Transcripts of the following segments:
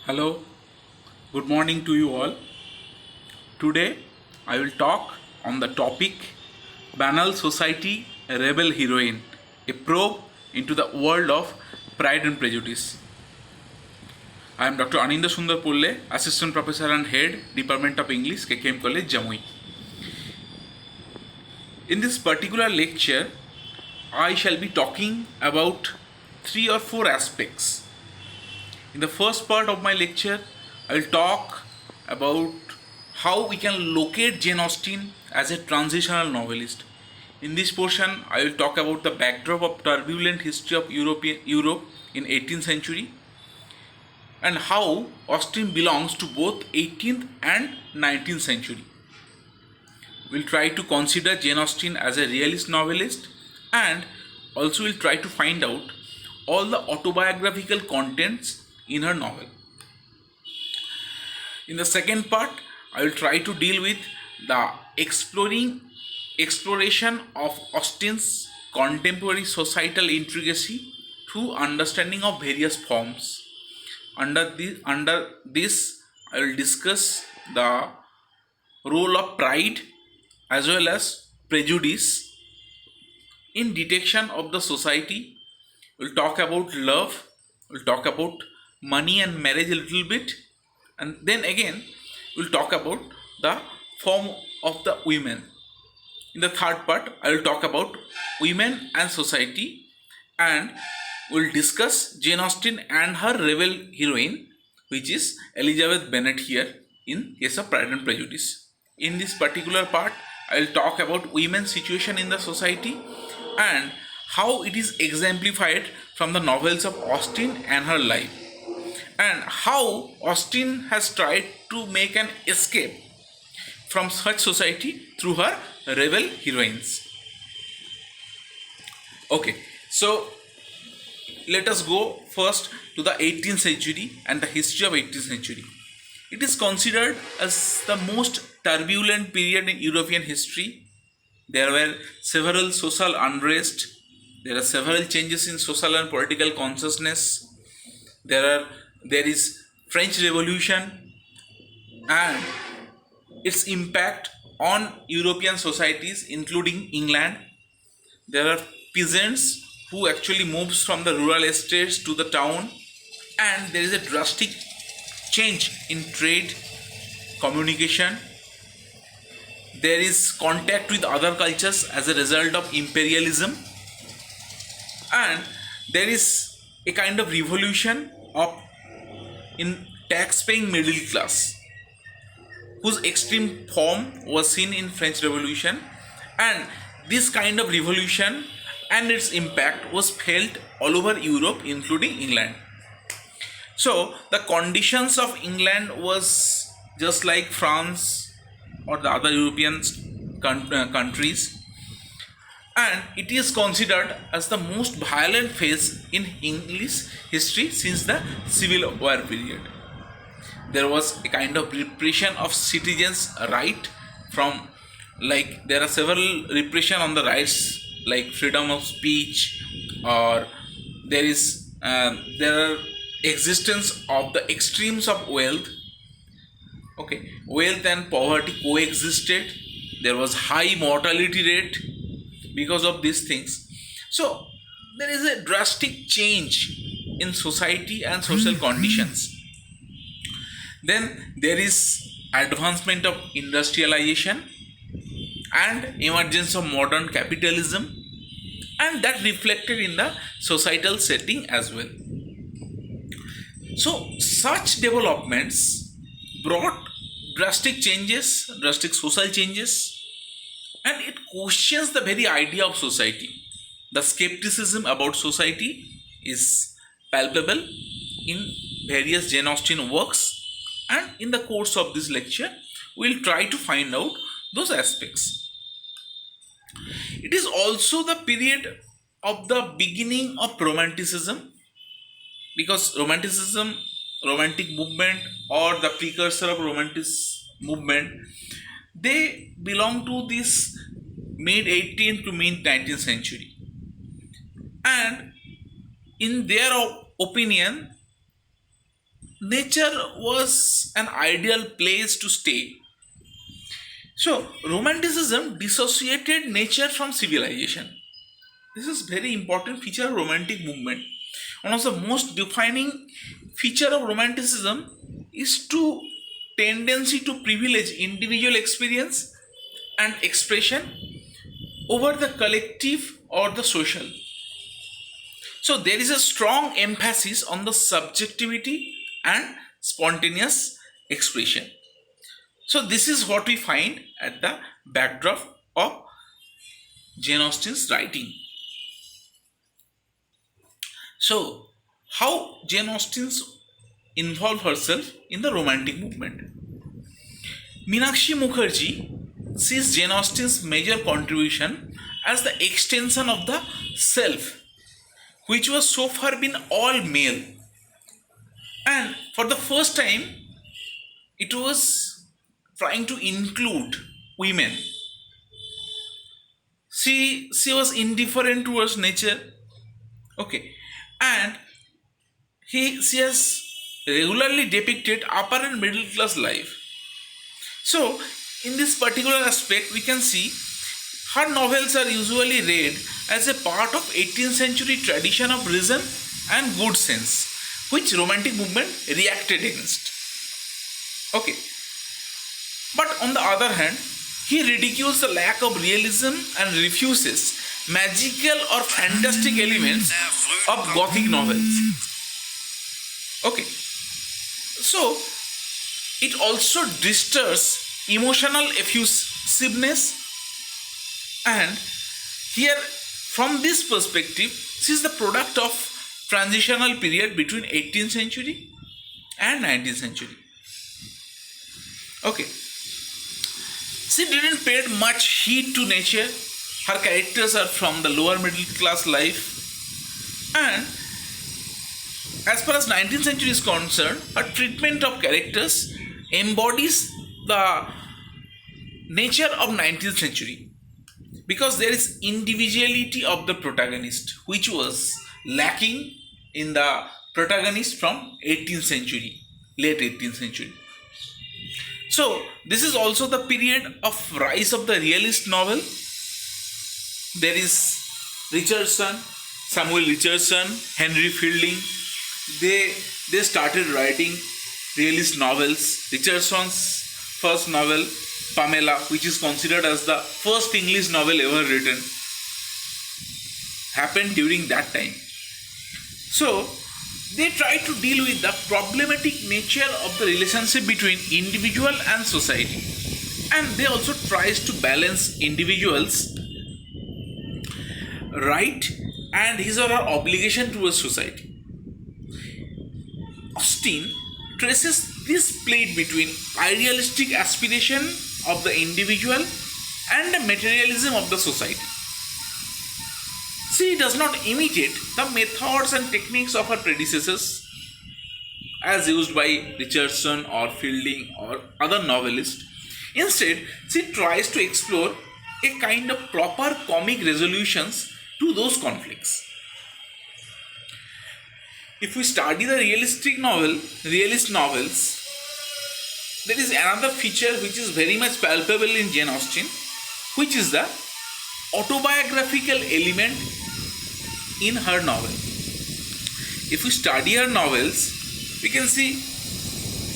Hello, good morning to you all. Today I will talk on the topic Banal Society Rebel Heroine, a probe into the world of Pride and Prejudice. I am Dr. Aninda Sundar Pulle, Assistant Professor and Head, Department of English, KKM College, Jamui. In this particular lecture, I shall be talking about three or four aspects. In the first part of my lecture, I will talk about how we can locate Jane Austen as a transitional novelist. In this portion, I will talk about the backdrop of turbulent history of Europe in 18th century and how Austen belongs to both 18th and 19th century. We'll try to consider Jane Austen as a realist novelist and also we'll try to find out all the autobiographical contents in her novel. In the second part, I will try to deal with the exploration of Austen's contemporary societal intricacy through understanding of various forms. Under this, I will discuss the role of pride as well as prejudice in detection of the society. We'll talk about love, we'll talk about money and marriage a little bit, and then again we'll talk about the form of the women. In the third part, I will talk about women and society, and we'll discuss Jane Austen and her rebel heroine, which is Elizabeth Bennet here in case of Pride and Prejudice. In this particular part, I will talk about women's situation in the society and how it is exemplified from the novels of Austen and her life, and how Austen has tried to make an escape from such society through her rebel heroines. Okay, so let us go first to the 18th century and the history of 18th century. It is considered as the most turbulent period in European history. There were several social unrest. There are several changes in social and political consciousness. There is French Revolution and its impact on European societies, including England. There are peasants who actually moves from the rural estates to the town, and there is a drastic change in trade, communication. There is contact with other cultures as a result of imperialism, and there is a kind of revolution of in tax-paying middle class, whose extreme form was seen in French Revolution, and this kind of revolution and its impact was felt all over Europe, including England. So the conditions of England was just like France or the other European countries, and it is considered as the most violent phase in English history since the Civil War period. There was a kind of repression of citizens' right from, like, there are several repression on the rights like freedom of speech, or there are existence of the extremes of wealth. Okay, wealth and poverty coexisted. There was high mortality rate because of these things. So there is a drastic change in society and social conditions. Then there is advancement of industrialization and emergence of modern capitalism, and that reflected in the societal setting as well. So such developments brought drastic changes, drastic social changes, and it questions the very idea of society. The skepticism about society is palpable in various Jane Austen works, and in the course of this lecture, we'll try to find out those aspects. It is also the period of the beginning of Romanticism, because Romantic movement, or the precursor of Romantic movement, they belong to this mid 18th to mid 19th century, and in their opinion, nature was an ideal place to stay. So, Romanticism dissociated nature from civilization. This is very important feature of Romantic movement. One of the most defining feature of Romanticism is to tendency to privilege individual experience and expression over the collective or the social. So there is a strong emphasis on the subjectivity and spontaneous expression. So this is what we find at the backdrop of Jane Austen's writing. So how Jane Austen involved herself in the Romantic movement? Meenakshi Mukherjee sees Jane Austen's major contribution as the extension of the self, which was so far been all male, and for the first time it was trying to include women. She was indifferent towards nature, okay, and she has regularly depicted upper and middle class life. So in this particular aspect we can see her novels are usually read as a part of 18th century tradition of reason and good sense, which Romantic movement reacted against. Okay. But on the other hand, he ridicules the lack of realism and refuses magical or fantastic elements of Gothic novels. Okay. So, it also distors emotional effusiveness, and here from this perspective she is the product of transitional period between 18th century and 19th century. Okay, she didn't pay much heed to nature. Her characters are from the lower middle class life, and as far as 19th century is concerned, her treatment of characters embodies the nature of 19th century, because there is individuality of the protagonist, which was lacking in the protagonist from 18th century, late 18th century. So this is also the period of rise of the realist novel. There is Richardson, Samuel Richardson, Henry Fielding. They started writing realist novels. Richardson's first novel, Pamela, which is considered as the first English novel ever written, happened during that time. So they try to deal with the problematic nature of the relationship between individual and society, and they also tries to balance individuals' right and his or her obligation towards society. Austen traces this split between idealistic aspiration of the individual and the materialism of the society. She does not imitate the methods and techniques of her predecessors as used by Richardson or Fielding or other novelists. Instead, she tries to explore a kind of proper comic resolutions to those conflicts. If we study the realist novels, there is another feature which is very much palpable in Jane Austen, which is the autobiographical element in her novel. If we study her novels, we can see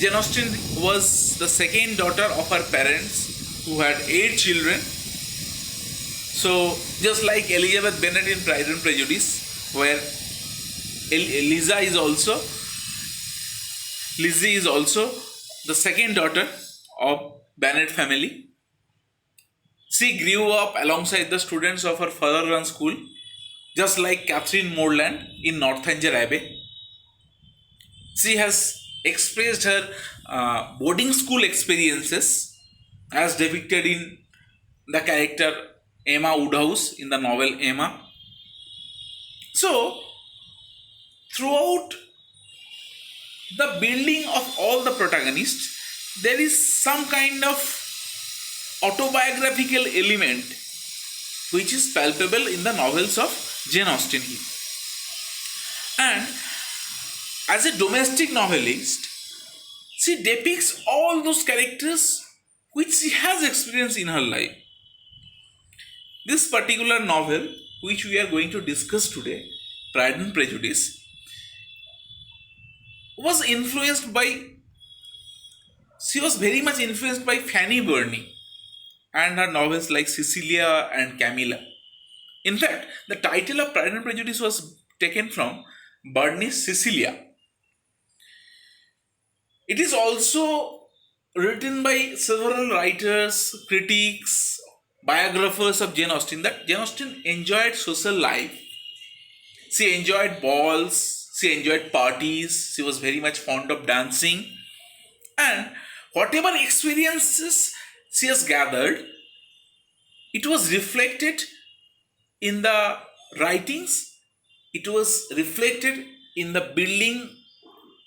Jane Austen was the second daughter of her parents who had 8 children. So just like Elizabeth Bennet in Pride and Prejudice, where Lizzie is also the second daughter of Bennet family. She grew up alongside the students of her father-run school, just like Catherine Morland in Northanger Abbey. She has expressed her boarding school experiences as depicted in the character Emma Woodhouse in the novel Emma. So, throughout the building of all the protagonists, there is some kind of autobiographical element which is palpable in the novels of Jane Austen here. And as a domestic novelist, She depicts all those characters which she has experienced in her life. This particular novel, which we are going to discuss today, Pride and Prejudice, was influenced by, she was very much influenced by Fanny Burney and her novels like Cecilia and Camilla. In fact, the title of Pride and Prejudice was taken from Burney's Cecilia. It is also written by several writers, critics, biographers of Jane Austen that Jane Austen enjoyed social life. She enjoyed balls, she enjoyed parties, she was very much fond of dancing, and whatever experiences she has gathered, it was reflected in the writings, it was reflected in the building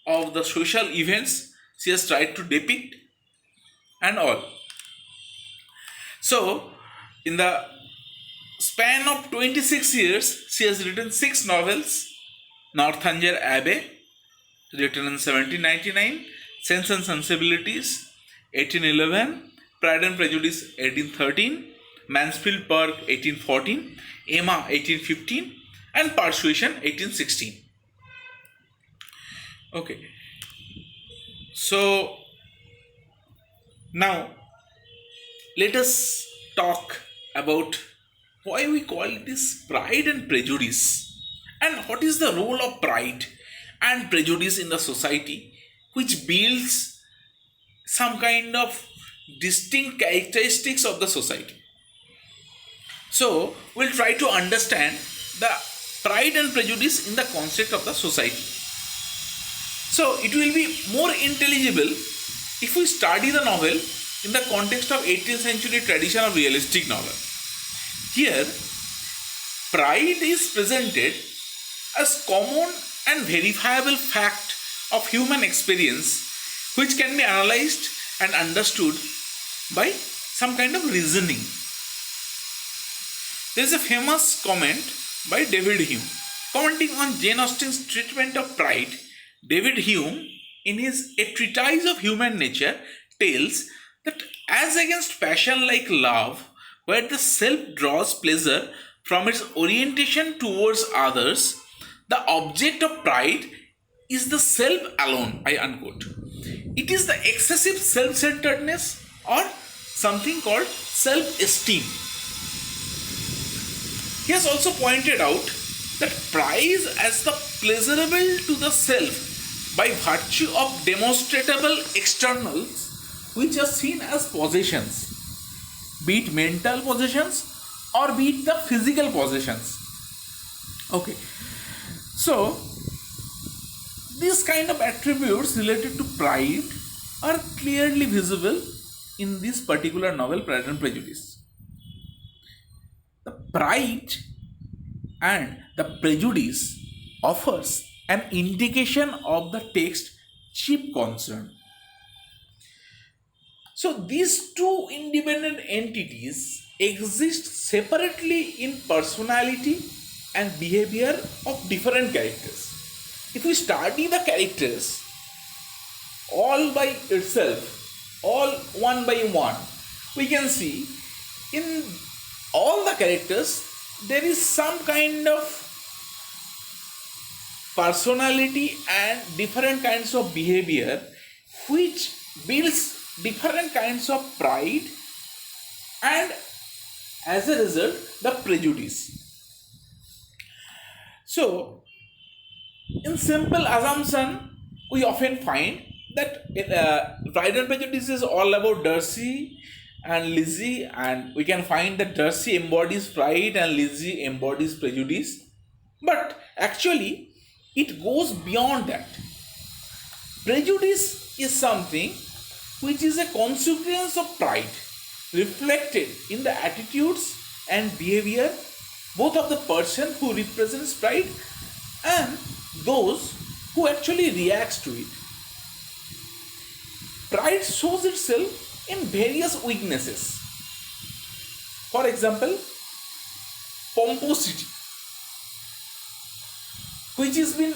of the social events she has tried to depict and all. So, in the span of 26 years, she has written 6 novels: Northanger Abbey, written in 1799, Sense and Sensibilities, 1811, Pride and Prejudice, 1813, Mansfield Park, 1814, Emma, 1815, and Persuasion, 1816. Okay, so now let us talk about why we call this Pride and Prejudice, and what is the role of pride and prejudice in the society, which builds some kind of distinct characteristics of the society. So we'll try to understand the Pride and Prejudice in the concept of the society. So it will be more intelligible if we study the novel in the context of 18th century tradition of realistic novel. Here, pride is presented as common and verifiable fact of human experience which can be analyzed and understood by some kind of reasoning. There is a famous comment by David Hume. Commenting on Jane Austen's treatment of pride, David Hume, in his A Treatise of Human Nature, tells that as against passion like love, where the self draws pleasure from its orientation towards others, the object of pride is the self alone, I unquote. It is the excessive self-centeredness or something called self-esteem. He has also pointed out that pride as the pleasurable to the self by virtue of demonstrable externals which are seen as possessions, be it mental possessions or be it the physical possessions. Okay, so these kind of attributes related to pride are clearly visible in this particular novel, Pride and Prejudice. The pride and the prejudice offers an indication of the text's chief concern. So these two independent entities exist separately in personality and behavior of different characters. If we study the characters all by itself, all one by one, we can see in all the characters there is some kind of personality and different kinds of behavior which builds different kinds of pride and as a result the prejudice. So in simple assumption, we often find that Pride and Prejudice is all about Darcy and Lizzie, and we can find that Darcy embodies pride and Lizzie embodies prejudice. But actually, it goes beyond that. Prejudice is something which is a consequence of pride, reflected in the attitudes and behavior both of the person who represents pride and those who actually reacts to it. Pride shows itself in various weaknesses. For example, pomposity, which has been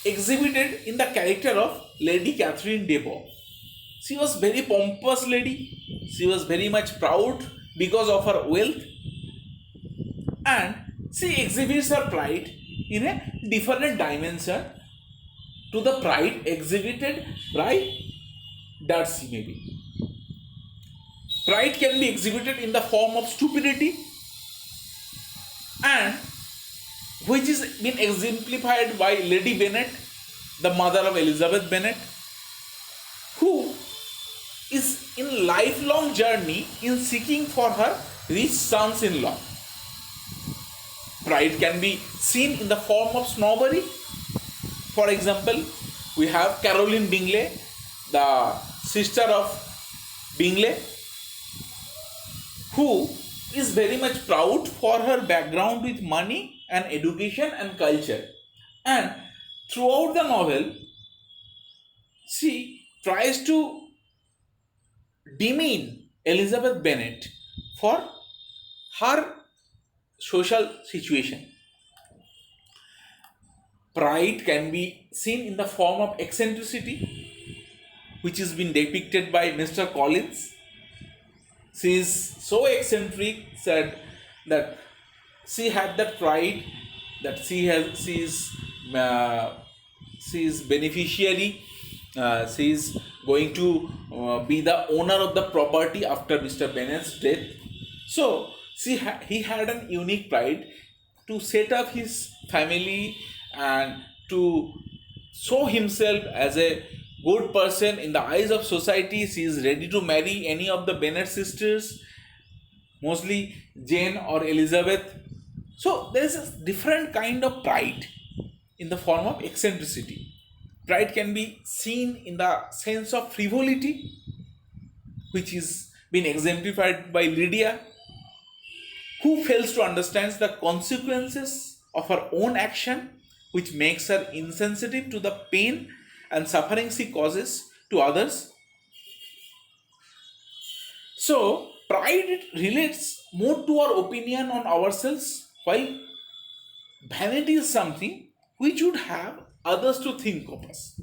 exhibited in the character of Lady Catherine de Bourgh. She was very pompous lady. She was very much proud because of her wealth, and she exhibits her pride in a different dimension to the pride exhibited by Darcy. Maybe pride can be exhibited in the form of stupidity, and which is been exemplified by Lady Bennet, the mother of Elizabeth Bennet, who is in lifelong journey in seeking for her rich sons-in-law. Pride can be seen in the form of snobbery. For example, we have Caroline Bingley, the sister of Bingley, who is very much proud for her background with money and education and culture. And throughout the novel, she tries to demean Elizabeth Bennet for her social situation. Pride can be seen in the form of eccentricity, which has been depicted by Mr. Collins. She is so eccentric, said that she had that pride that she is beneficiary. She is going to be the owner of the property after Mr. Bennet's death. So he had an unique pride to set up his family and to show himself as a good person in the eyes of society. She is ready to marry any of the Bennet sisters, mostly Jane or Elizabeth. So there is a different kind of pride in the form of eccentricity. Pride can be seen in the sense of frivolity, which is been exemplified by Lydia, who fails to understand the consequences of her own action, which makes her insensitive to the pain and suffering she causes to others. So, pride relates more to our opinion on ourselves, while vanity is something which would have others to think of us.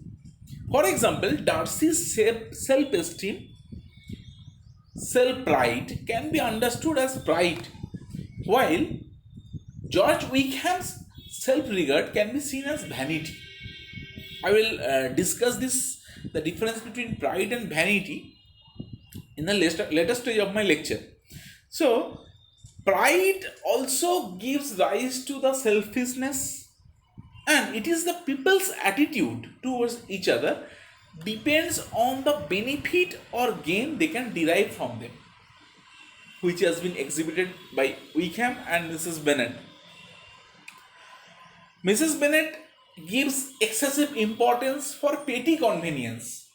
For example, Darcy's self-esteem, self-pride can be understood as pride, while George Wickham's self-regard can be seen as vanity. I will discuss the difference between pride and vanity in the later stage of my lecture. So, pride also gives rise to the selfishness, and it is the people's attitude towards each other depends on the benefit or gain they can derive from them, which has been exhibited by Wickham and Mrs. Bennet. Mrs. Bennet gives excessive importance for petty convenience.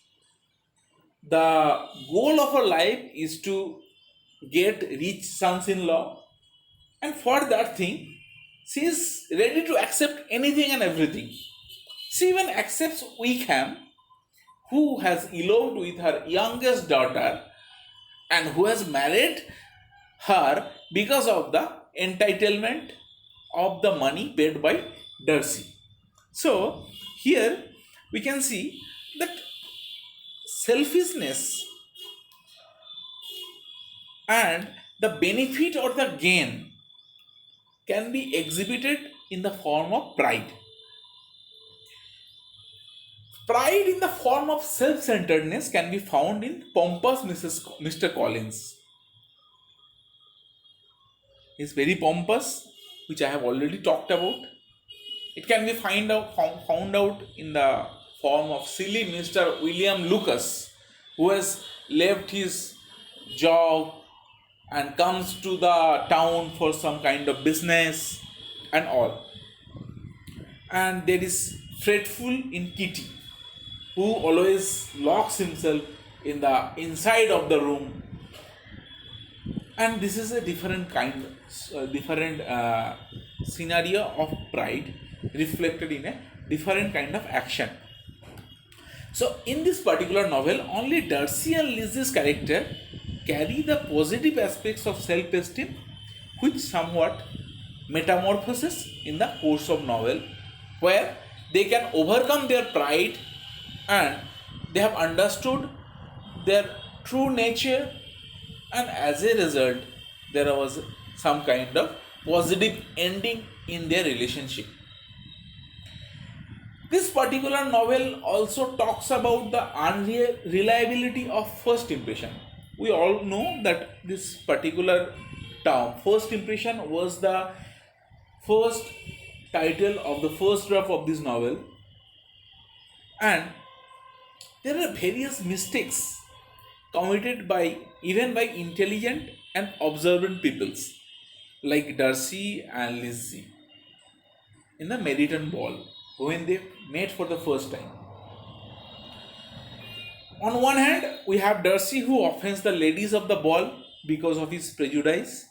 The goal of her life is to get rich sons-in-law, and for that thing, she is ready to accept anything and everything. She even accepts Wickham, who has eloped with her youngest daughter and who has married her because of the entitlement of the money paid by Darcy. So, here we can see that selfishness and the benefit or the gain can be exhibited in the form of pride. Pride in the form of self-centeredness can be found in pompous Mr. Collins. He is very pompous, which I have already talked about. It can be found out in the form of silly Mr. William Lucas, who has left his job and comes to the town for some kind of business and all. And there is fretful in Kitty, who always locks himself in the inside of the room. And this is a different scenario of pride reflected in a different kind of action. So, in this particular novel, only Darcy and Lizzie's character carry the positive aspects of self-esteem, which somewhat metamorphoses in the course of novel, where they can overcome their pride and they have understood their true nature, and as a result, there was some kind of positive ending in their relationship. This particular novel also talks about the unreliability of first impression. We all know that this particular term, first impression, was the first title of the first draft of this novel, and there are various mistakes committed by even by intelligent and observant peoples like Darcy and Lizzie in the Meriton ball when they met for the first time. On one hand, we have Darcy who offends the ladies of the ball because of his prejudice.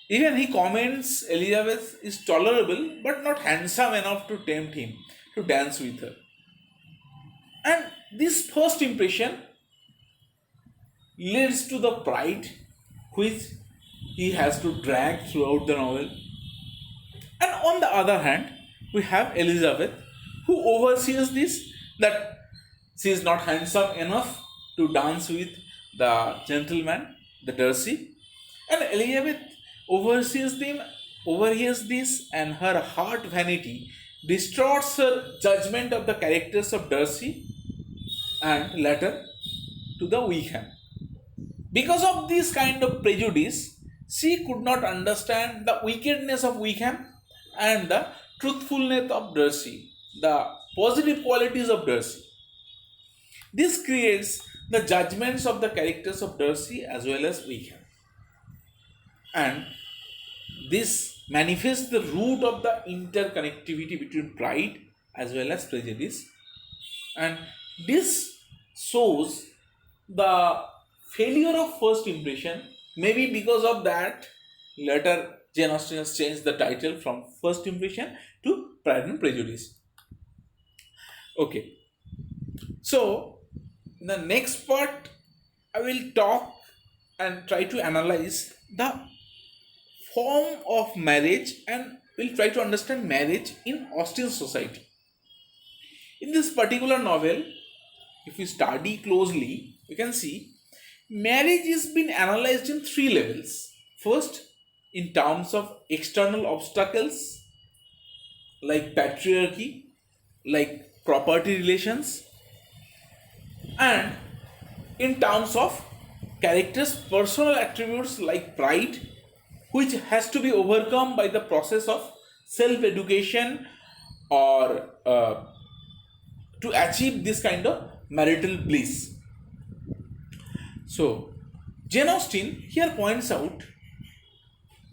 Even he comments Elizabeth is tolerable but not handsome enough to tempt him to dance with her. And this first impression leads to the pride which he has to drag throughout the novel. And on the other hand, we have Elizabeth who oversees this, that she is not handsome enough to dance with the gentleman, the Darcy. And Elizabeth overhears this, and her heart vanity distorts her judgment of the characters of Darcy and later to the Wickham. Because of this kind of prejudice, she could not understand the wickedness of Wickham and the truthfulness of Darcy, the positive qualities of Darcy. This creates the judgments of the characters of Darcy as well as Wickham. And this manifests the root of the interconnectivity between pride as well as prejudice. And this shows the failure of first impression. Maybe because of that, later Jane Austen has changed the title from First Impression to Pride and Prejudice. Okay. So, in the next part, I will talk and try to analyze the form of marriage, and we'll try to understand marriage in Austen society. In this particular novel, if we study closely, we can see marriage is been analyzed in three levels. First, in terms of external obstacles like patriarchy, like property relations, and in terms of characters' personal attributes like pride, which has to be overcome by the process of self-education or to achieve this kind of marital bliss. So, Jane Austen here points out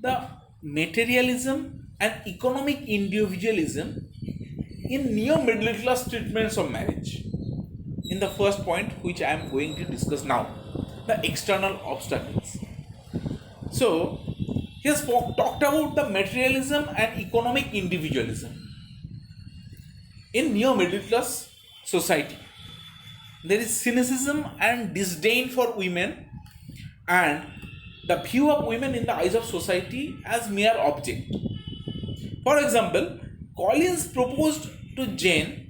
the materialism and economic individualism in neo-middle class treatments of marriage. In the first point, which I am going to discuss now, the external obstacles. So, he has talked about the materialism and economic individualism in neo-middle class society. There is cynicism and disdain for women, and the view of women in the eyes of society as mere object. For example, Collins proposed to Jane,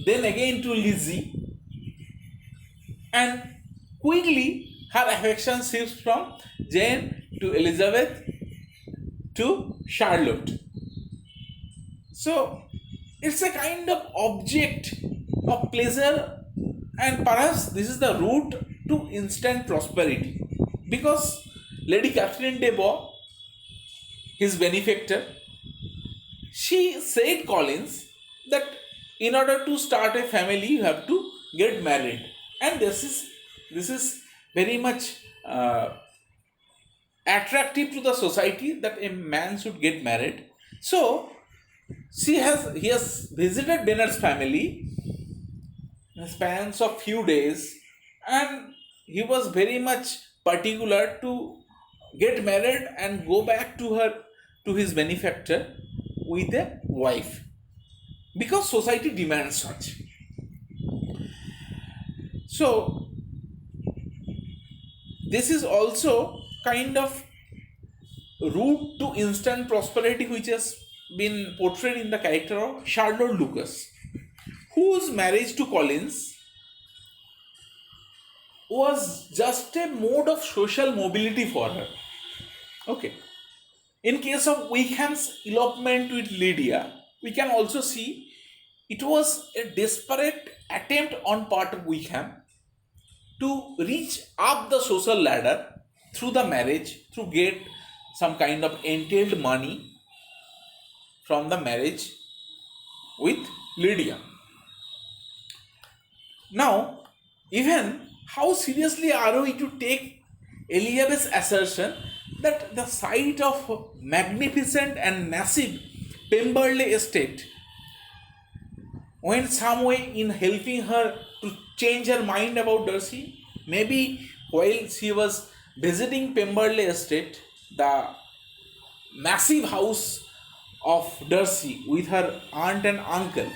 then again to Lizzie, and quickly her affection shifts from Jane to Elizabeth to Charlotte. So it's a kind of object of pleasure, and perhaps this is the route to instant prosperity, because Lady Catherine de Bourgh, his benefactor, she said Collins that in order to start a family you have to get married, and this is very much attractive to the society that a man should get married. So he has visited Bennet's family in a span of few days, and he was very much particular to get married and go back to his benefactor with a wife, because society demands such. So this is also kind of route to instant prosperity which has been portrayed in the character of Charlotte Lucas, whose marriage to Collins was just a mode of social mobility for her. Okay. In case of Wickham's elopement with Lydia, we can also see it was a desperate attempt on part of Wickham to reach up the social ladder through the marriage, to get some kind of entailed money from the marriage with Lydia. Now, even how seriously are we to take Elizabeth's assertion that the sight of magnificent and massive Pemberley estate went some way in helping her to change her mind about Darcy? Maybe while she was visiting Pemberley estate, the massive house of Darcy with her aunt and uncle,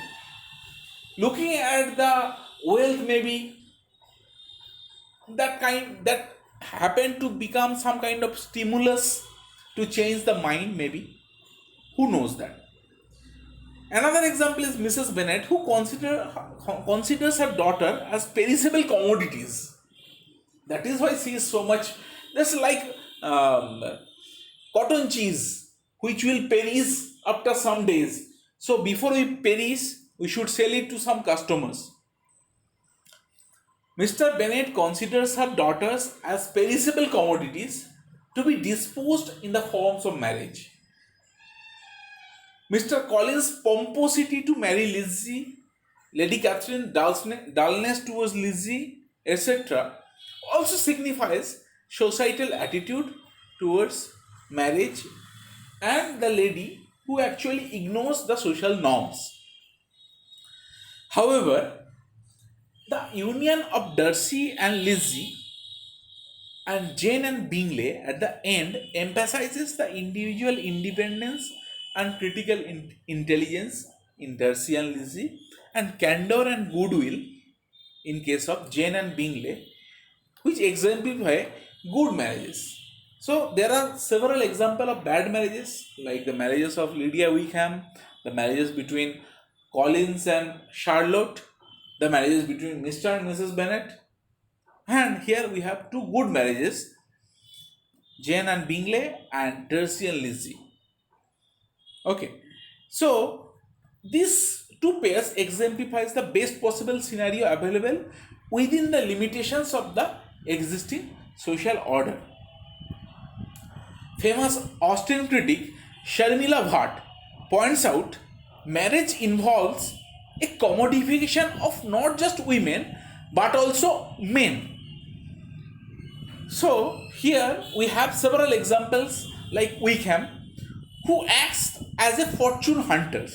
looking at the wealth, maybe that happened to become some kind of stimulus to change the mind, maybe. Who knows that? Another example is Mrs. Bennet, who considers her daughter as perishable commodities. That is why she is so much, just like cotton cheese, which will perish after some days. So before we perish, we should sell it to some customers. Mr. Bennet considers her daughters as perishable commodities to be disposed in the forms of marriage. Mr. Collins' pomposity to marry Lizzie, Lady Catherine dullness towards Lizzie, etc., also signifies societal attitude towards marriage and the lady who actually ignores the social norms. However, the union of Darcy and Lizzie and Jane and Bingley at the end emphasizes the individual independence and critical intelligence in Darcy and Lizzie, and candor and goodwill in case of Jane and Bingley, which exemplify good marriages. So there are several examples of bad marriages, like the marriages of Lydia Wickham, the marriages between Collins and Charlotte, the marriages between Mr. and Mrs. Bennet, and here we have two good marriages, Jane and Bingley and Darcy and Lizzie. Okay, so these two pairs exemplifies the best possible scenario available within the limitations of the existing social order. Famous Austen critic Sharmila Bhatt points out marriage involves a commodification of not just women but also men. So here we have several examples like Wickham, who acts as a fortune hunter.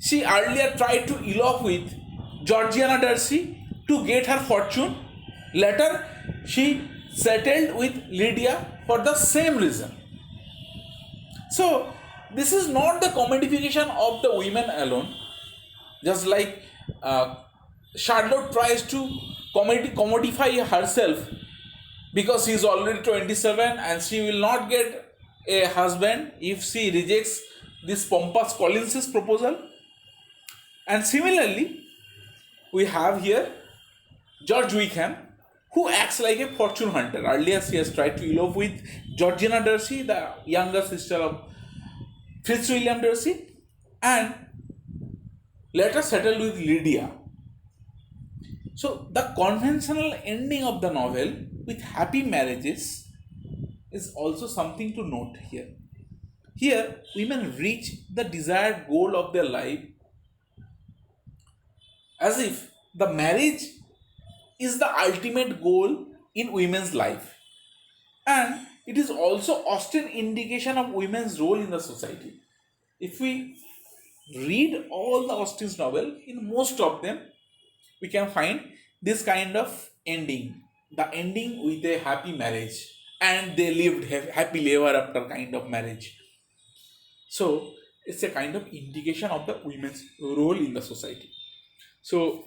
She earlier tried to elope with Georgiana Darcy to get her fortune. Later, she settled with Lydia for the same reason. So, this is not the commodification of the women alone. Just like Charlotte tries to commodify herself because she is already 27 and she will not get a husband if she rejects this pompous Collins's proposal. And similarly, we have here George Wickham, who acts like a fortune hunter. Earlier, she has tried to elope with Georgiana Darcy, the younger sister of Fitzwilliam Darcy, and later settled with Lydia. So, the conventional ending of the novel with happy marriages is also something to note here. Here, women reach the desired goal of their life as if the marriage is the ultimate goal in women's life, and it is also Austen indication of women's role in the society. If we read all the Austen's novel, in most of them we can find this kind of ending, the ending with a happy marriage, and they lived happily ever after kind of marriage. So it's a kind of indication of the women's role in the society. So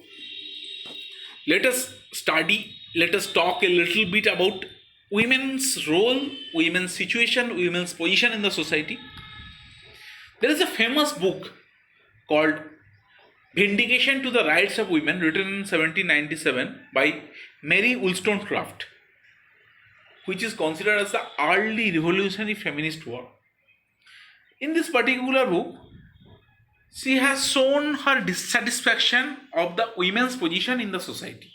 let us talk a little bit about women's role, women's situation, women's position in the society. There is a famous book called Vindication to the Rights of Women, written in 1797 by Mary Wollstonecraft, which is considered as the early revolutionary feminist work. In this particular book, she has shown her dissatisfaction of the women's position in the society.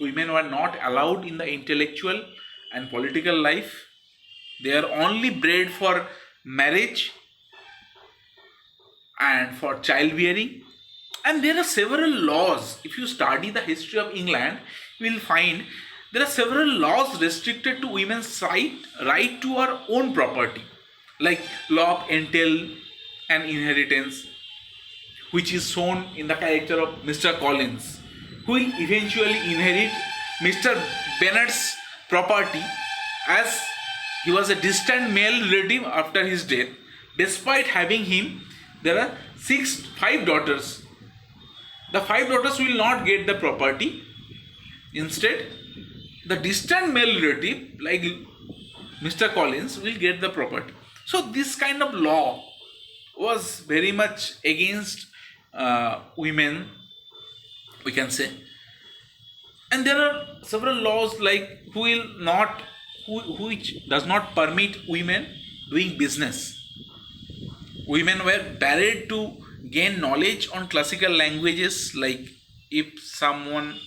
Women were not allowed in the intellectual and political life. They are only bred for marriage and for childbearing. And there are several laws. If you study the history of England, you will find there are several laws restricted to women's right to our own property, like law of entail and inheritance, which is shown in the character of Mr. Collins, who will eventually inherit Mr. Bennet's property as he was a distant male relative after his death. Despite having him, there are five daughters. The five daughters will not get the property. Instead, the distant male relative, like Mr. Collins, will get the property. So this kind of law was very much against women, we can say. And there are several laws like which does not permit women doing business. Women were barred to gain knowledge on classical languages, like if someone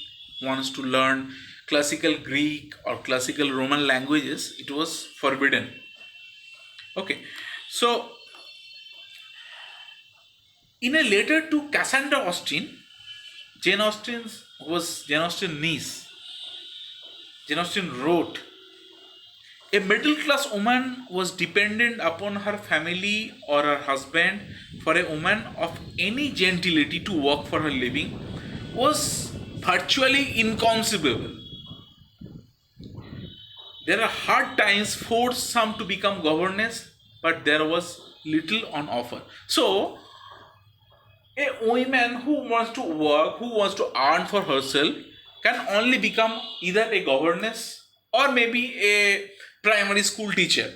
wants to learn classical Greek or classical Roman languages, it was forbidden. Okay, so in a letter to Cassandra Austen, Jane Austen's niece, Jane Austen wrote, a middle class woman was dependent upon her family or her husband. For a woman of any gentility to work for her living was virtually inconceivable. There are hard times forced some to become governess, but there was little on offer. So, a woman who wants to work, who wants to earn for herself, can only become either a governess or maybe a primary school teacher.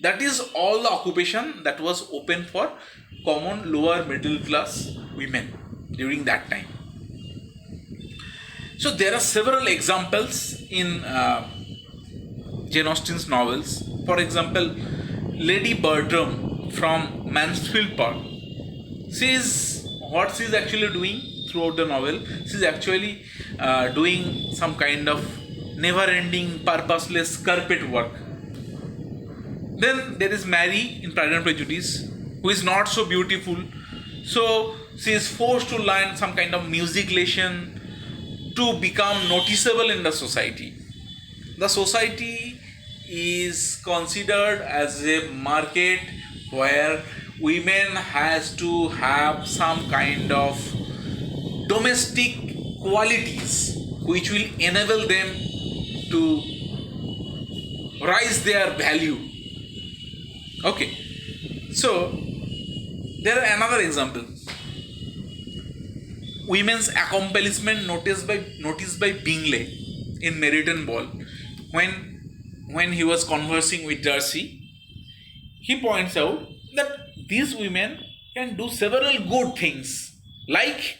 That is all the occupation that was open for common lower middle class women during that time. So there are several examples in Jane Austen's novels. For example, Lady Bertram from Mansfield Park. What she is actually doing throughout the novel. She is actually doing some kind of never-ending, purposeless carpet work. Then there is Mary in Pride and Prejudice, who is not so beautiful. So she is forced to learn some kind of music lesson to become noticeable in the society. The society is considered as a market where women has to have some kind of domestic qualities which will enable them to rise their value. Okay, so there are another example. Women's accomplishment noticed by Bingley in Meryton Ball when he was conversing with Darcy. He points out that these women can do several good things like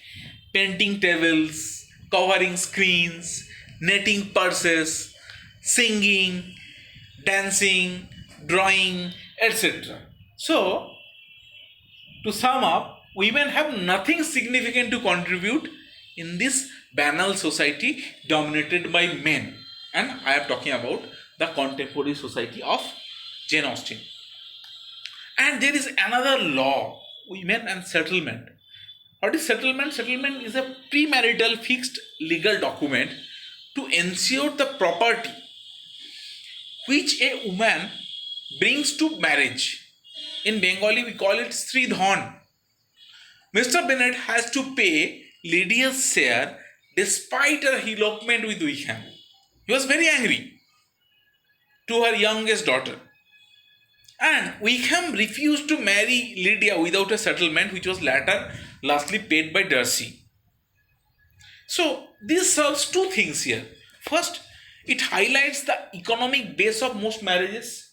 painting tables, covering screens, knitting purses, singing, dancing, drawing, etc. So, to sum up, women have nothing significant to contribute in this banal society dominated by men. And I am talking about the contemporary society of Jane Austen. And there is another law, women and settlement. What is settlement? Settlement is a premarital fixed legal document to ensure the property which a woman brings to marriage. In Bengali, we call it Sridhan. Mr. Bennet has to pay Lydia's share despite her elopement with Wickham. He was very angry to her youngest daughter. And Wickham refused to marry Lydia without a settlement, which was lastly paid by Darcy. So, this serves two things here. First, it highlights the economic base of most marriages.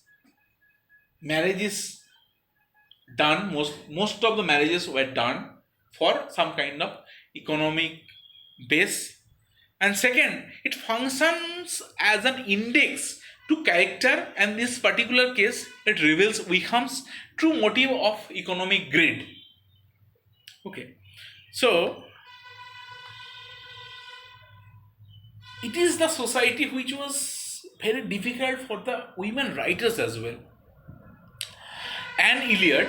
Marriage is done, most of the marriages were done for some kind of economic base. And second, it functions as an index to character, and this particular case it reveals Wickham's true motive of economic greed. Okay, so it is the society which was very difficult for the women writers as well. Anne Elliot,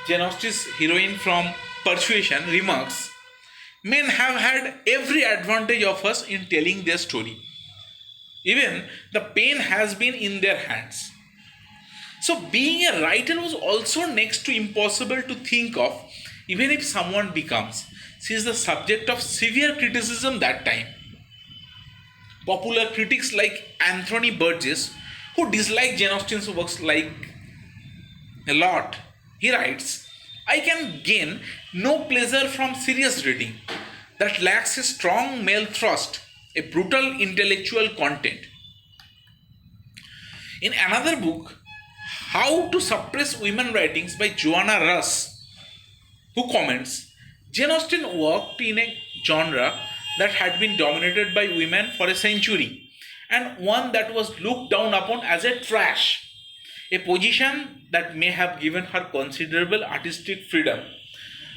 Jane Austen's heroine from Persuasion, remarks, men have had every advantage of us in telling their story. Even the pen has been in their hands. So, being a writer was also next to impossible to think of, even if someone becomes. She is the subject of severe criticism that time. Popular critics like Anthony Burgess, who dislike Jane Austen's works like a lot, he writes, I can gain no pleasure from serious reading that lacks a strong male thrust, a brutal intellectual content. In another book, How to Suppress Women Writings by Joanna Russ, who comments, Jane Austen worked in a genre that had been dominated by women for a century and one that was looked down upon as a trash, a position that may have given her considerable artistic freedom.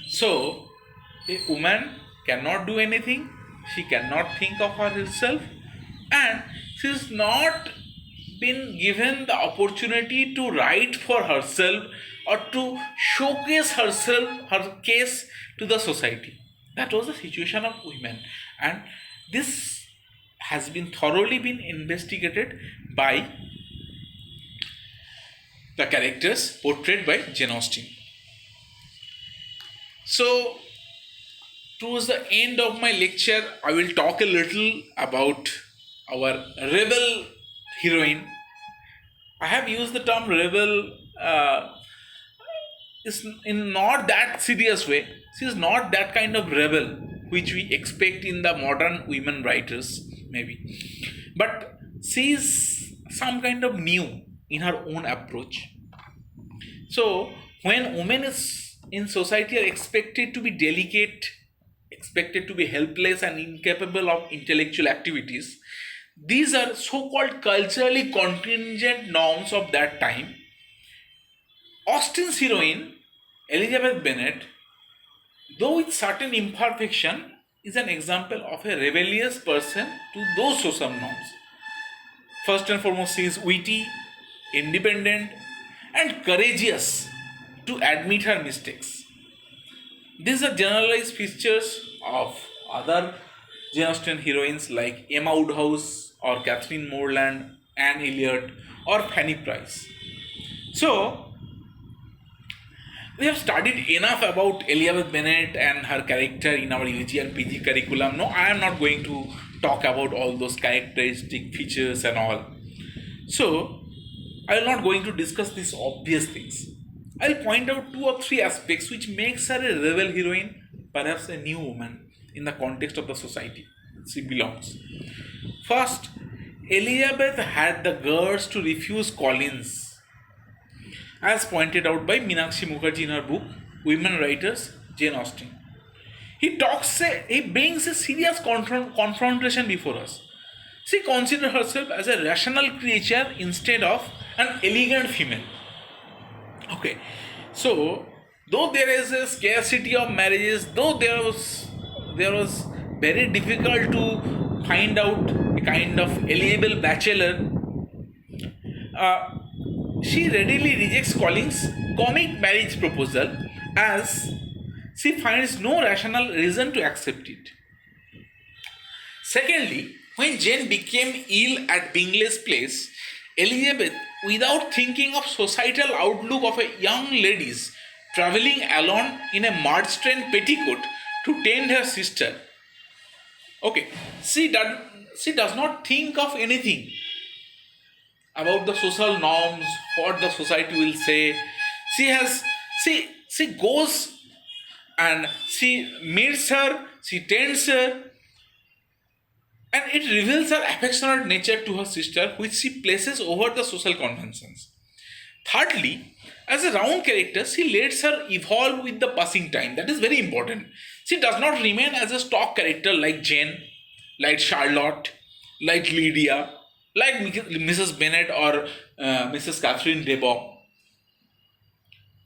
So, a woman cannot do anything, she cannot think of herself, and she is not been given the opportunity to write for herself or to showcase herself, her case to the society. That was the situation of women, and this has been thoroughly been investigated by the characters portrayed by Jane Austen. So, towards the end of my lecture, I will talk a little about our rebel heroine. I have used the term rebel is in not that serious way. She is not that kind of rebel which we expect in the modern women writers, maybe. But she is some kind of new in her own approach. So, when women is in society are expected to be delicate, expected to be helpless and incapable of intellectual activities, these are so-called culturally contingent norms of that time. Austen's heroine, Elizabeth Bennet, though with certain imperfection, is an example of a rebellious person to those social norms. First and foremost, she is witty, independent, and courageous to admit her mistakes. These are generalized features of other Jane Austen heroines like Emma Woodhouse or Catherine Morland, Anne Elliot, or Fanny Price. So, we have studied enough about Elizabeth Bennet and her character in our UG and PG curriculum. No, I am not going to talk about all those characteristic features and all. So, I am not going to discuss these obvious things. I will point out 2 or 3 aspects which makes her a rebel heroine, perhaps a new woman in the context of the society she belongs. First, Elizabeth had the guts to refuse Collins, as pointed out by Meenakshi Mukherjee in her book Women Writers, Jane Austen. He brings a serious confrontation before us. She considers herself as a rational creature instead of an elegant female. Okay, so though there is a scarcity of marriages, though there was very difficult to find out a kind of eligible bachelor, she readily rejects Collins' comic marriage proposal as she finds no rational reason to accept it. Secondly, when Jane became ill at Bingley's place, Elizabeth, without thinking of societal outlook of a young lady's travelling alone in a mud-stained petticoat to tend her sister, okay, she does not think of anything about the social norms, what the society will say. She goes and she meets her, she tends her, and it reveals her affectionate nature to her sister, which she places over the social conventions. Thirdly, As a round character, she lets her evolve with the passing time. That is very important. She does not remain as a stock character like Jane, like Charlotte, like Lydia, like Mrs. Bennet or Mrs. Catherine Debon.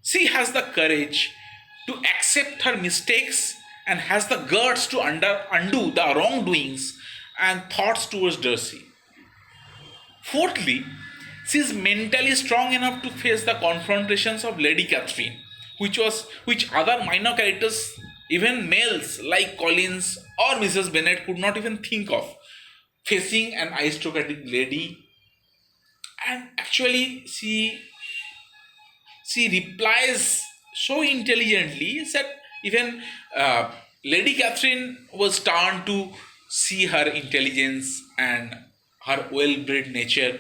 She has the courage to accept her mistakes and has the guts to undo the wrongdoings and thoughts towards Darcy. Fourthly, she is mentally strong enough to face the confrontations of Lady Catherine, which other minor characters, even males like Collins or Mrs. Bennet, could not even think of facing an aristocratic lady. And actually, she replies so intelligently that even Lady Catherine was turned to see her intelligence and her well-bred nature.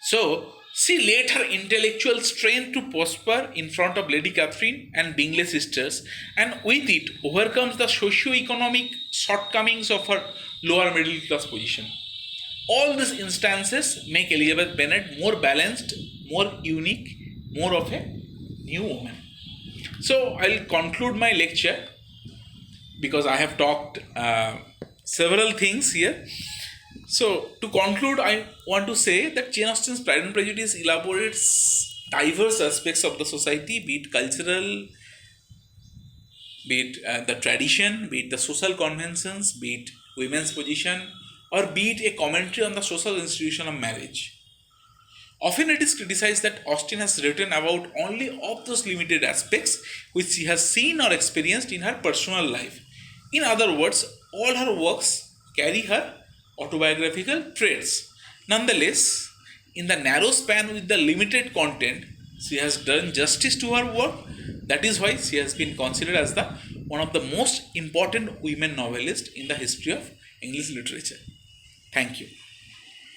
So she let her intellectual strength to prosper in front of Lady Catherine and Bingley sisters, and with it overcomes the socio-economic shortcomings of her lower middle class position. All these instances make Elizabeth Bennet more balanced, more unique, more of a new woman. So I'll conclude my lecture because I have talked several things here. So to conclude, I want to say that Jane Austen's Pride and Prejudice elaborates diverse aspects of the society, be it cultural, be it the tradition, be it the social conventions, be it women's position, or be it a commentary on the social institution of marriage. Often it is criticized that Austen has written about only of those limited aspects which she has seen or experienced in her personal life. In other words, all her works carry her autobiographical traits. Nonetheless, in the narrow span with the limited content, she has done justice to her work. That is why she has been considered as the one of the most important women novelists in the history of English literature. Thank you.